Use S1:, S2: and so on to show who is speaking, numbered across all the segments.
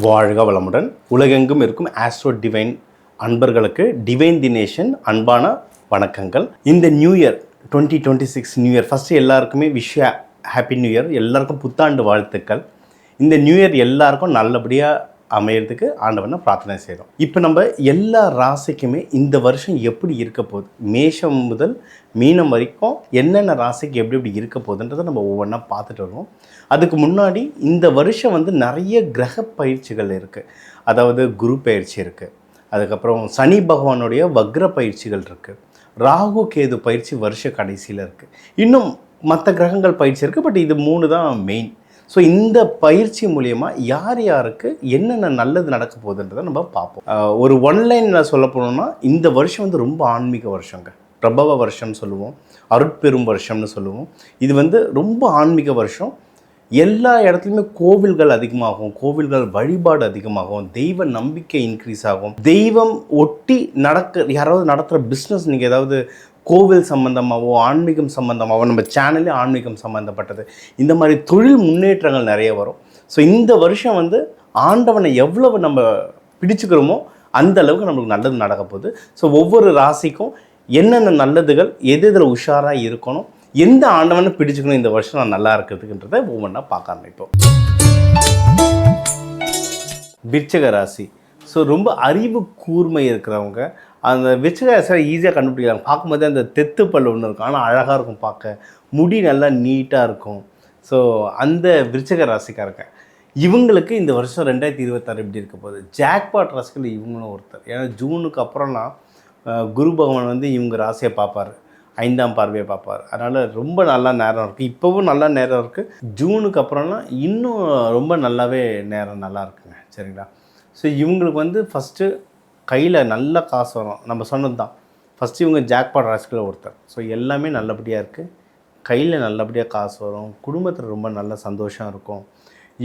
S1: வாழ்க வளமுடன். உலகெங்கும் இருக்கும் ஆஸ்ட்ரோ டிவைன் அன்பர்களுக்கு டிவைன் தினேஷன் அன்பான வணக்கங்கள். இந்த new year 2026 new year first எல்லாருக்குமே ஹாப்பி நியூ இயர். எல்லாருக்கும் புத்தாண்டு வாழ்த்துக்கள். இந்த நியூ இயர் எல்லாருக்கும் நல்லபடியாக அமையறதுக்கு ஆண்டவனை பிரார்த்தனை செய்கிறோம். இப்போ நம்ம எல்லா ராசிக்குமே இந்த வருஷம் எப்படி இருக்க போகுது, மேஷம் முதல் மீனம் வரைக்கும் என்னென்ன ராசிக்கு எப்படி எப்படி இருக்க போகுதுன்றதை நம்ம ஒவ்வொன்றா பார்த்துட்டு வருவோம். அதுக்கு முன்னாடி இந்த வருஷம் நிறைய கிரக பயிற்சிகள் இருக்குது. அதாவது குரு பயிற்சி இருக்குது, அதுக்கப்புறம் சனி பகவானுடைய வக்ர பயிற்சிகள் இருக்குது, ராகு கேது பயிற்சி வருஷ கடைசியில் இருக்குது, இன்னும் மற்ற கிரகங்கள் பயிற்சி இருக்குது. பட் இது 3 தான் மெயின். ஸோ இந்த பயிற்சி மூலயமா யார் யாருக்கு என்னென்ன நல்லது நடக்க போகுதுன்றதை நம்ம பார்ப்போம். ஒரு ஒன்லைனில் சொல்ல போனோம்னா இந்த வருஷம் ரொம்ப ஆன்மீக வருஷங்க. பிரபவ வருஷம்னு சொல்லுவோம், அருட்பெரும் வருஷம்னு சொல்லுவோம். இது ரொம்ப ஆன்மீக வருஷம். எல்லா இடத்துலையுமே கோவில்கள் அதிகமாகும், கோவில்கள் வழிபாடு அதிகமாகும், தெய்வ நம்பிக்கை இன்க்ரீஸ் ஆகும். தெய்வம் ஒட்டி யாராவது நடத்துகிற பிஸ்னஸ், நீங்கள் ஏதாவது கோவில் சம்மந்தமாகவோ ஆன்மீகம் சம்மந்தமாகவோ, நம்ம சேனலே ஆன்மீகம் சம்மந்தப்பட்டது, இந்த மாதிரி தொழில் முன்னேற்றங்கள் நிறைய வரும். ஸோ இந்த வருஷம் ஆண்டவனை எவ்வளவு நம்ம பிடிச்சுக்கிறோமோ அந்த அளவுக்கு நம்மளுக்கு நல்லது நடக்க போகுது. ஸோ ஒவ்வொரு ராசிக்கும் என்னென்ன நல்லதுகள், எது இதில் உஷாராக இருக்கணும், எந்த ஆண்டவனை பிடிச்சுக்கணும் இந்த வருஷம் நான் நல்லா இருக்கிறதுக்குன்றதை ஒவ்வொன்றா பார்க்க ஆரம்பிப்போம். விருச்சிக ராசி. ஸோ ரொம்ப அறிவு கூர்மை இருக்கிறவங்க அந்த விருச்சிக ராசியை ஈஸியாக கண்டுபிடிக்கலாம். பார்க்கும்போது அந்த தெத்து பல் ஒன்று இருக்கும், ஆனால் அழகாக இருக்கும் பார்க்க, முடி நல்லா நீட்டாக இருக்கும். ஸோ அந்த விருச்சிக ராசிக்காரங்க இவங்களுக்கு இந்த வருஷம் 2026 எப்படி இருக்க போகுது. ஜாக்பாட் ராசிகள் இவங்களும் ஒருத்தர். ஏன்னா ஜூனுக்கு அப்புறம்லாம் குரு பகவான் இவங்க ராசியை பார்ப்பார், 5ஆம் பார்வையை பார்ப்பார். அதனால் ரொம்ப நல்லா நேரம் இருக்குது. இப்போவும் நல்லா நேரம் இருக்குது. ஜூனுக்கு அப்புறம்லாம் இன்னும் ரொம்ப நல்லாவே நேரம் நல்லா இருக்குங்க. சரிங்களா. ஸோ இவங்களுக்கு ஃபஸ்ட்டு கையில் நல்ல காசு வரும். நம்ம சொன்னது தான், ஃபஸ்ட்டு இவங்க ஜாக்பாட் ராசிகளில் ஒருத்தர். ஸோ எல்லாமே நல்லபடியாக இருக்குது. கையில் நல்லபடியாக காசு வரும், குடும்பத்தில் ரொம்ப நல்ல சந்தோஷம் இருக்கும்.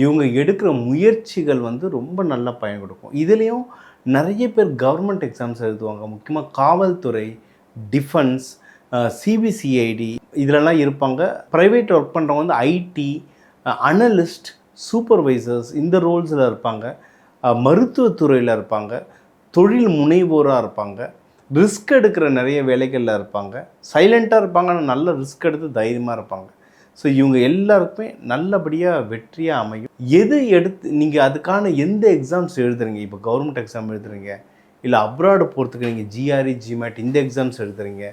S1: இவங்க எடுக்கிற முயற்சிகள் ரொம்ப நல்ல பயன் கொடுக்கும். இதுலேயும் நிறைய பேர் கவர்மெண்ட் எக்ஸாம்ஸ் எழுதுவாங்க. முக்கியமாக காவல்துறை, டிஃபென்ஸ், சிபிசிஐடி இதிலெல்லாம் இருப்பாங்க. ப்ரைவேட் ஒர்க் பண்ணுறவங்க ஐடி அனலிஸ்ட், சூப்பர்வைசர்ஸ் இந்த ரோல்ஸில் இருப்பாங்க. மருத்துவத்துறையில் இருப்பாங்க, தொழில் முனைவோராக இருப்பாங்க, ரிஸ்க் எடுக்கிற நிறைய வேலைகளில் இருப்பாங்க, சைலண்ட்டாக இருப்பாங்க, ஆனால் நல்ல ரிஸ்க் எடுத்து தைரியமாக இருப்பாங்க. ஸோ இவங்க எல்லாருக்குமே நல்லபடியாக வெற்றியாக அமையும். எது எடுத்து நீங்கள் அதுக்கான எந்த எக்ஸாம்ஸ் எழுதுறீங்க, இப்போ கவர்மெண்ட் எக்ஸாம் எழுதுறீங்க, இல்லை அப்ராடு போகிறதுக்கு நீங்கள் ஜிஆர்இ ஜிமேட் இந்த எக்ஸாம்ஸ் எழுதுறீங்க,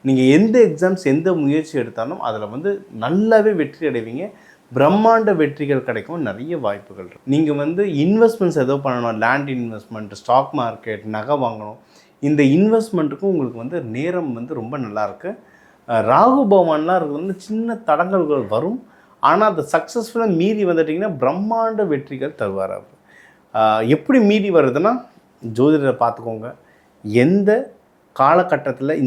S1: நீங்கள் எந்த எக்ஸாம்ஸ் எந்த முயற்சி எடுத்தாலும் அதில் நல்லாவே வெற்றி அடைவீங்க. பிரம்மாண்ட வெற்றிகள் கிடைக்கும், நிறைய வாய்ப்புகள் இருக்குது. நீங்கள் இன்வெஸ்ட்மெண்ட்ஸ் ஏதோ பண்ணணும், லேண்ட் இன்வெஸ்ட்மெண்ட், ஸ்டாக் மார்க்கெட், நகை வாங்கணும், இந்த இன்வெஸ்ட்மெண்ட்டுக்கும் உங்களுக்கு நேரம் ரொம்ப நல்லாயிருக்கு. ராகு பகவான்லாம் இருக்கிறது சின்ன தடங்கல்கள் வரும், ஆனால் அதை சக்ஸஸ்ஃபுல்லாக மீறி வந்துட்டிங்கன்னா பிரம்மாண்ட வெற்றிகள் தருவார் அவர். எப்படி மீறி வருதுன்னா ஜோதிடரை பார்த்துக்கோங்க. எந்த காலகட்டத்தில்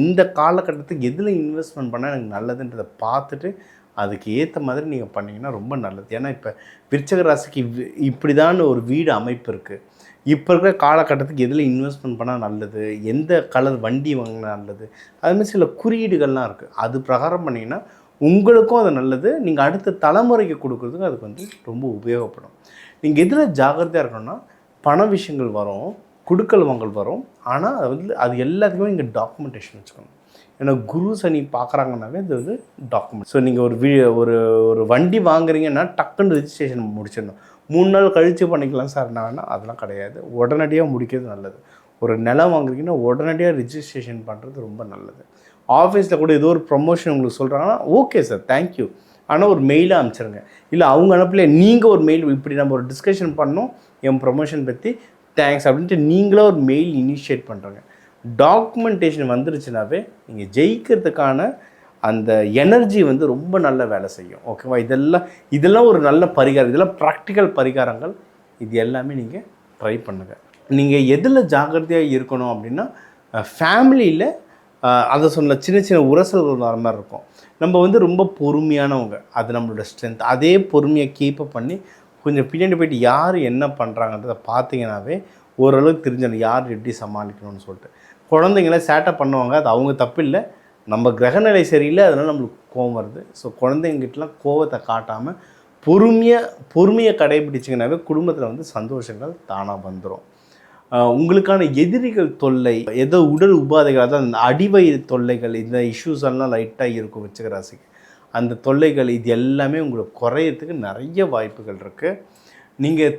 S1: இந்த காலகட்டத்துக்கு எதில் இன்வெஸ்ட்மெண்ட் பண்ணால் எனக்கு நல்லதுன்றதை பார்த்துட்டு அதுக்கு ஏற்ற மாதிரி நீங்கள் பண்ணிங்கன்னா ரொம்ப நல்லது. ஏன்னா இப்போ விருச்சிக ராசிக்கு இப்படி தான் ஒரு வீடு அமைப்பு இருக்குது. இப்போ இருக்கிற காலகட்டத்துக்கு எதில் இன்வெஸ்ட்மெண்ட் பண்ணால் நல்லது, எந்த கலர் வண்டி வாங்கினா நல்லது, அதுமாதிரி சில குறியீடுகள்லாம் இருக்குது. அது பிரகாரம் பண்ணிங்கன்னா உங்களுக்கும் அது நல்லது. நீங்கள் அடுத்த தலைமுறைக்கு கொடுக்குறதுக்கு அதுக்கு ரொம்ப உபயோகப்படும். நீங்கள் எதில் ஜாகிரதையாக இருக்கணும்னா, பண விஷயங்கள் வரும், குடுக்கல் வாங்கல் வரும், ஆனால் அது எல்லாத்துக்குமே நீங்கள் டாக்குமெண்டேஷன் வச்சுக்கணும். ஏன்னா குரு சனி பார்க்குறாங்கன்னாவே அது டாக்குமெண்ட். ஸோ நீங்கள் ஒரு வண்டி வாங்குறீங்கன்னா டக்குன்னு ரிஜிஸ்ட்ரேஷன் முடிச்சிடணும். 3 நாள் கழித்து பண்ணிக்கலாம் சார் நான், அதெல்லாம் கிடையாது. உடனடியாக முடிக்கிறது நல்லது. ஒரு நிலம் வாங்குறீங்கன்னா உடனடியாக ரிஜிஸ்ட்ரேஷன் பண்ணுறது ரொம்ப நல்லது. ஆஃபீஸில் கூட ஏதோ ஒரு ப்ரொமோஷன் உங்களுக்கு சொல்கிறாங்கன்னா ஓகே சார் தேங்க்யூ, ஆனால் ஒரு மெயிலாக அனுப்பிச்சிருங்க. இல்லை அவங்க அனுப்பல, நீங்கள் ஒரு மெயில், இப்படி நம்ம ஒரு டிஸ்கஷன் பண்ணோம் என் ப்ரொமோஷன் பற்றி, தேங்க்ஸ் அப்படின்ட்டு நீங்களே ஒரு மெயில் இனிஷியேட் பண்ணுறங்க. டாக்குமெண்டேஷன் வந்துருச்சுனாவே நீங்கள் ஜெயிக்கிறதுக்கான அந்த எனர்ஜி ரொம்ப நல்ல வேலை செய்யும். ஓகேவா. இதெல்லாம் ஒரு நல்ல பரிகாரம், இதெல்லாம் ப்ராக்டிக்கல் பரிகாரங்கள். இது எல்லாமே நீங்கள் ட்ரை பண்ணுங்கள். நீங்கள் எதில் ஜாக்கிரதையாக இருக்கணும் அப்படின்னா, ஃபேமிலியில் அதை சொன்ன சின்ன சின்ன உரசல்கள் வர மாதிரி இருக்கும். நம்ம ரொம்ப பொறுமையானவங்க, அது நம்மளோட ஸ்ட்ரென்த். அதே பொறுமையை கீப்பப் பண்ணி கொஞ்சம் பின்னாடி போய்ட்டு யார் என்ன பண்ணுறாங்கன்றதை பார்த்தீங்கன்னாவே ஓரளவுக்கு தெரிஞ்சிடும் யார் எப்படி சமாளிக்கணும்னு சொல்லிட்டு. குழந்தைங்கள சேட்டை பண்ணுவாங்க, அது அவங்க தப்பு இல்லை, நம்ம கிரகநிலை சரியில்லை, அதனால் நம்மளுக்கு கோவம் வருது. ஸோ குழந்தைங்கிட்டலாம் கோவத்தை காட்டாமல் பொறுமையை கடைபிடிச்சிங்கனாவே குடும்பத்தில் வந்து சந்தோஷங்கள் தானாக வந்துடும். உங்களுக்கான எதிரிகள் தொல்லை, ஏதோ உடல் உபாதைகள், அதாவது அந்த அடிவயிறு தொல்லைகள், இந்த இஷ்யூஸ் எல்லாம் லைட்டாக இருக்கும் விருச்சிக ராசிக்கு. அந்த தொல்லைகள் இது எல்லாமே உங்களுக்கு குறையிறதுக்கு நிறைய வாய்ப்புகள் இருக்குது. நீங்கள்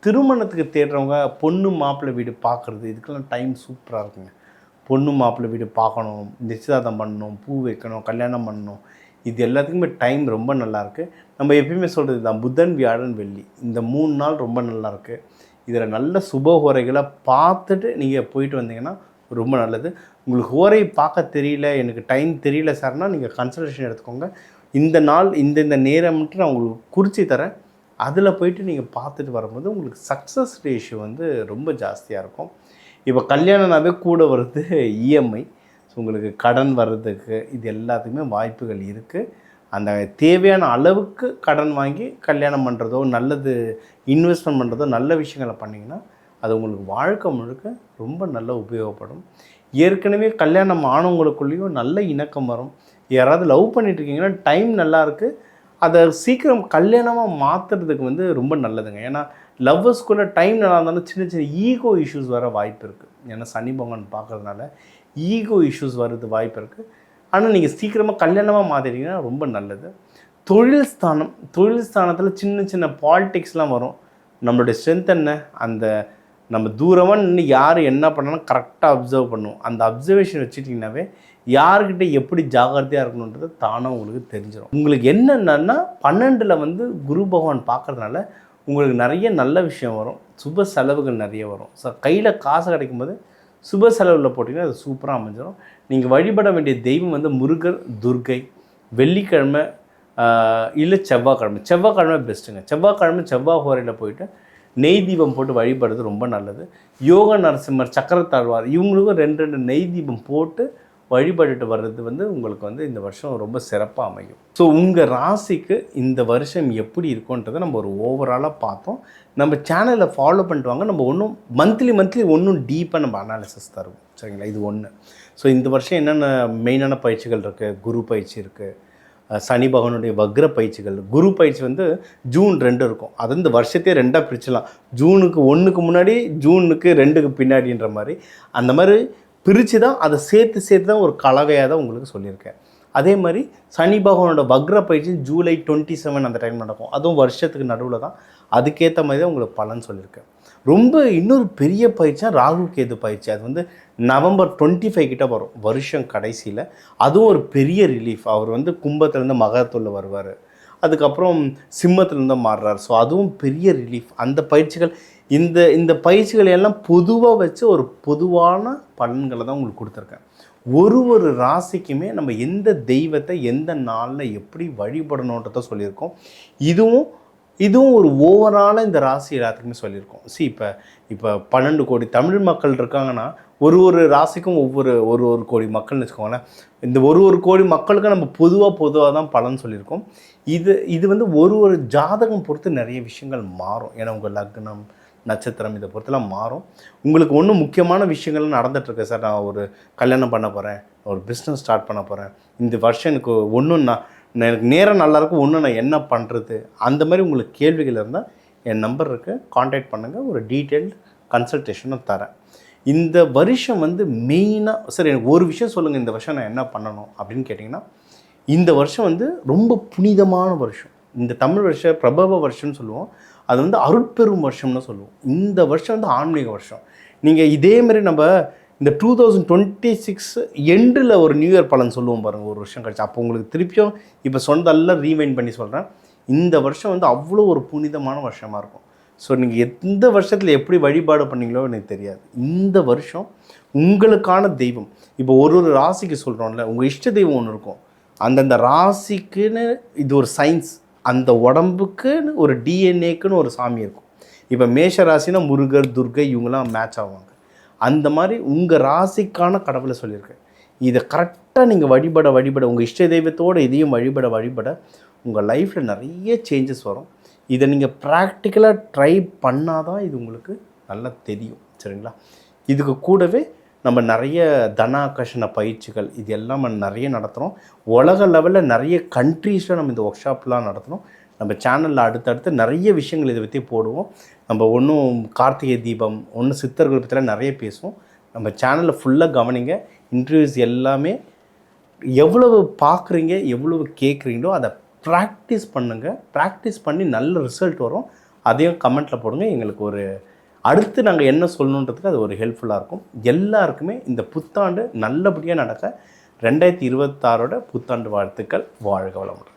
S1: திருமணத்துக்கு தேடுறவங்க பொண்ணு மாப்பிள்ளை வீடு பார்க்குறது, இதுக்கெல்லாம் டைம் சூப்பராக இருக்குங்க. பொண்ணு மாப்பிள்ளை வீடு பார்க்கணும், நிச்சயதார்த்தம் பண்ணணும், பூ வைக்கணும், கல்யாணம் பண்ணணும், இது எல்லாத்துக்குமே டைம் ரொம்ப நல்லாயிருக்கு. நம்ம எப்பயுமே சொல்கிறது தான், புதன் வியாழன் வெள்ளி இந்த 3 நாள் ரொம்ப நல்லாயிருக்கு. இதில் நல்ல சுப ஹோரைகளை பார்த்துட்டு நீங்கள் போயிட்டு வந்தீங்கன்னா ரொம்ப நல்லது. உங்களுக்கு ஹோரை பார்க்க தெரியல, எனக்கு டைம் தெரியல சார்னால் நீங்கள் கன்சல்டேஷன் எடுத்துக்கோங்க. இந்த நாள் இந்த நேரம்ட்டு நான் உங்களுக்கு குறித்து தரேன். அதில் போயிட்டு நீங்கள் பார்த்துட்டு வரும்போது உங்களுக்கு சக்ஸஸ் ரேஷியோ வந்து ரொம்ப ஜாஸ்தியாக இருக்கும். இப்போ கல்யாணம்னாவே கூட வருது இஎம்ஐ. ஸோ உங்களுக்கு கடன் வர்றதுக்கு இது எல்லாத்துக்குமே வாய்ப்புகள் இருக்குது. அந்த தேவையான அளவுக்கு கடன் வாங்கி கல்யாணம் பண்ணுறதோ, நல்லது இன்வெஸ்ட்மெண்ட் பண்ணுறதோ, நல்ல விஷயங்களை பண்ணிங்கன்னா அது உங்களுக்கு வாழ்க்கை முழுக்க ரொம்ப நல்ல உபயோகப்படும். ஏற்கனவே கல்யாணம் ஆனவங்களுக்குள்ளேயும் நல்ல இணக்கம் வரும். யாராவது லவ் பண்ணிட்டுருக்கீங்கன்னா டைம் நல்லாயிருக்கு. அதை சீக்கிரம் கல்யாணமாக மாற்றுறதுக்கு வந்து ரொம்ப நல்லதுங்க. ஏன்னா லவ்வர்ஸ்குள்ளே டைம் நல்லா இருந்தாலும் சின்ன சின்ன ஈகோ இஷ்யூஸ் வர வாய்ப்பு இருக்குது. ஏன்னா சனி பகவான் பார்க்குறதுனால ஈகோ இஷ்யூஸ் வர்றது வாய்ப்பு இருக்குது. ஆனால் நீங்கள் சீக்கிரமாக கல்யாணமாக மாற்றிட்டீங்கன்னா ரொம்ப நல்லது. தொழில் ஸ்தானத்தில் சின்ன சின்ன பாலிடிக்ஸ்லாம் வரும். நம்மளுடைய ஸ்ட்ரென்த் என்ன, அந்த நம்ம தூரமாக நின்று யார் என்ன பண்ணாலும் கரெக்டாக அப்சர்வ் பண்ணுவோம். அந்த அப்சர்வேஷன் வச்சுட்டிங்கனாவே யார்கிட்ட எப்படி ஜாகிரதையாக இருக்கணுன்றது தானாக உங்களுக்கு தெரிஞ்சிடும். உங்களுக்கு என்னென்னா 12ல் வந்து குரு பகவான் பார்க்குறதுனால உங்களுக்கு நிறைய நல்ல விஷயம் வரும். சுப செலவுகள் நிறைய வரும். ஸோ கையில் காசு கிடைக்கும்போது சுப செலவில் போட்டிங்கன்னா அது சூப்பராக அமைஞ்சிடும். நீங்கள் வழிபட வேண்டிய தெய்வம் வந்து முருகர், துர்க்கை, வெள்ளிக்கிழமை இல்லை செவ்வாய்க்கிழமை பெஸ்ட்டுங்க. செவ்வாய் ஹோரையில் போயிட்டு நெய் தீபம் போட்டு வழிபடுறது ரொம்ப நல்லது. யோக நரசிம்மர், சக்கரத்தாழ்வார் இவங்களுக்கும் 2 நெய் தீபம் போட்டு வழிபட்டுட்டு வர்றது வந்து உங்களுக்கு வந்து இந்த வருஷம் ரொம்ப சிறப்பாக அமையும். ஸோ உங்கள் ராசிக்கு இந்த வருஷம் எப்படி இருக்குன்றதை நம்ம ஒரு ஓவராலாக பார்த்தோம். நம்ம சேனலை ஃபாலோ பண்ணிட்டு வாங்க. நம்ம ஒன்றும் மந்த்லி ஒன்றும் டீப்பாக நம்ம அனாலிசிஸ் தருவோம், சரிங்களா? இது ஒன்று. ஸோ இந்த வருஷம் என்னென்ன மெயினான பயிற்சிகள் இருக்குது, குரு பயிற்சி இருக்குது, சனி பகவானுடைய வக்ர பயிற்சிகள். குரு பயிற்சி வந்து ஜூன் 2 இருக்கும். அது இந்த வருஷத்தையே 2ஆக பிரிச்சலாம். ஜூனுக்கு 1க்கு முன்னாடி, ஜூனுக்கு 2க்கு பின்னாடின்ற மாதிரி அந்த மாதிரி பிரித்து தான் அதை சேர்த்து தான் ஒரு கலவையாக தான் உங்களுக்கு சொல்லியிருக்கேன். அதே மாதிரி சனி பகவானோட வக்ர பயிற்சி ஜூலை 27 அந்த டைம் நடக்கும். அதுவும் வருஷத்துக்கு நடுவில் தான். அதுக்கேற்ற மாதிரி தான் உங்களுக்கு பலன் சொல்லியிருக்கேன். ரொம்ப இன்னொரு பெரிய பயிற்சியாக ராகு கேது பயிற்சி. அது வந்து நவம்பர் 25 கிட்ட வரும் வருஷம் கடைசியில். அதுவும் ஒரு பெரிய ரிலீஃப். அவர் வந்து கும்பத்துலேருந்து மகரத்துள்ள வருவார், அதுக்கப்புறம் சிம்மத்துலேருந்து மாறுறார். ஸோ அதுவும் பெரிய ரிலீஃப். அந்த பயிற்சிகள் இந்த பயிற்சிகளை எல்லாம் பொதுவாக வச்சு ஒரு பொதுவான பலன்களை தான் உங்களுக்கு கொடுத்துருக்கேன். ஒரு ராசிக்குமே நம்ம எந்த தெய்வத்தை எந்த நாளில் எப்படி வழிபடணுன்றத சொல்லியிருக்கோம். இதுவும் ஒரு ஓவராலாக இந்த ராசி எல்லாத்துக்குமே சொல்லியிருக்கோம். இப்போ 12 கோடி தமிழ் மக்கள் இருக்காங்கன்னா ஒரு ராசிக்கும் ஒரு கோடி மக்கள்னு வச்சுக்கோங்களேன். இந்த ஒரு கோடி மக்களுக்கும் நம்ம பொதுவாக தான் பலன் சொல்லியிருக்கோம். இது வந்து ஒரு ஜாதகம் பொறுத்து நிறைய விஷயங்கள் மாறும். ஏன்னா உங்கள் லக்னம், நட்சத்திரம் இதை பொறுத்தெல்லாம் மாறும். உங்களுக்கு ஒன்றும் முக்கியமான விஷயங்கள் நடந்துகிட்ருக்கு. சார், நான் ஒரு கல்யாணம் பண்ண போகிறேன், ஒரு பிஸ்னஸ் ஸ்டார்ட் பண்ண போகிறேன், இந்த வருஷம் எனக்கு எனக்கு நேரம் நல்லாயிருக்கும், நான் என்ன பண்ணுறது, அந்த மாதிரி உங்களுக்கு கேள்விகள் இருந்தால் என் நம்பர் இருக்குது, காண்டாக்ட் பண்ணுங்கள். ஒரு டீட்டெயில்டு கன்சல்டேஷனும் தரேன். இந்த வருஷம் வந்து மெயினாக சார் எனக்கு ஒரு விஷயம் சொல்லுங்கள், இந்த வருஷம் நான் என்ன பண்ணணும் அப்படின்னு கேட்டிங்கன்னா, இந்த வருஷம் வந்து ரொம்ப புனிதமான வருஷம். இந்த தமிழ் வருஷம் பிரபவ வருஷம்னு சொல்லுவோம். அது வந்து அருட்பெரும் வருஷம்னு சொல்லுவோம். இந்த வருஷம் வந்து ஆன்மீக வருஷம். நீங்கள் இதேமாரி நம்ம இந்த 2026 எண்டில் ஒரு நியூ இயர் பலன் சொல்லுவோம் பாருங்கள், ஒரு வருஷம் கழிச்சு. அப்போ உங்களுக்கு திருப்பியும் இப்போ சொன்னதெல்லாம் ரீவைண்ட் பண்ணி சொல்கிறேன். இந்த வருஷம் வந்து அவ்வளோ ஒரு புனிதமான வருஷமாக இருக்கும். ஸோ நீங்கள் எந்த வருஷத்தில் எப்படி வழிபாடு பண்ணீங்களோ எனக்கு தெரியாது. இந்த வருஷம் உங்களுக்கான தெய்வம், இப்போ ஒரு ராசிக்கு சொல்கிறோம்ல, உங்கள் இஷ்ட தெய்வம் ஒன்று இருக்கும். அந்தந்த ராசிக்குன்னு இது ஒரு சயின்ஸ், அந்த உடம்புக்குன்னு ஒரு டிஎன்ஏக்குன்னு ஒரு சாமி இருக்கும். இப்போ மேஷ ராசினா முருகர், துர்க்கை இவங்கெல்லாம் மேட்ச் ஆவாங்க. அந்த மாதிரி உங்கள் ராசிக்கான கடவுளை சொல்லியிருக்கேன். இதை கரெக்டாக நீங்கள் வழிபட உங்கள் இஷ்ட தெய்வத்தோடு இதையும் வழிபட உங்கள் லைஃப்பில் நிறைய சேஞ்சஸ் வரும். இதை நீங்கள் ப்ராக்டிக்கலாக ட்ரை பண்ணால் தான் இது உங்களுக்கு நல்லா தெரியும், சரிங்களா? இதுக்கு கூடவே நம்ம நிறைய தனாகர்ஷண பயிற்சிகள் இது எல்லாம் நம்ம நிறைய நடத்துகிறோம். உலக லெவலில் நிறைய கண்ட்ரீஸில் நம்ம இந்த ஒர்க் ஷாப்லாம் நடத்துகிறோம். நம்ம சேனலில் அடுத்தடுத்து நிறைய விஷயங்கள் இதை பற்றி போடுவோம். நம்ம ஒன்றும் கார்த்திகை தீபம், ஒன்று சித்தர்கள் பற்றிலாம் நிறைய பேசுவோம். நம்ம சேனலில் ஃபுல்லாக கவனிங்க. இன்டர்வியூஸ் எல்லாமே எவ்வளவு பார்க்குறீங்க, எவ்வளவு கேட்குறீங்களோ அதை ப்ராக்டிஸ் பண்ணுங்கள். ப்ராக்டிஸ் பண்ணி நல்ல ரிசல்ட் வரும். அதையும் கமெண்ட்டில் போடுங்க. எங்களுக்கு ஒரு அடுத்து நாங்கள் என்ன சொல்லணுன்றதுக்கு அது ஒரு ஹெல்ப்ஃபுல்லாக இருக்கும். எல்லாருக்குமே இந்த புத்தாண்டு நல்லபடியாக நடக்க 2026ஓட புத்தாண்டு வாழ்த்துக்கள். வாழ்க வளமுடன்.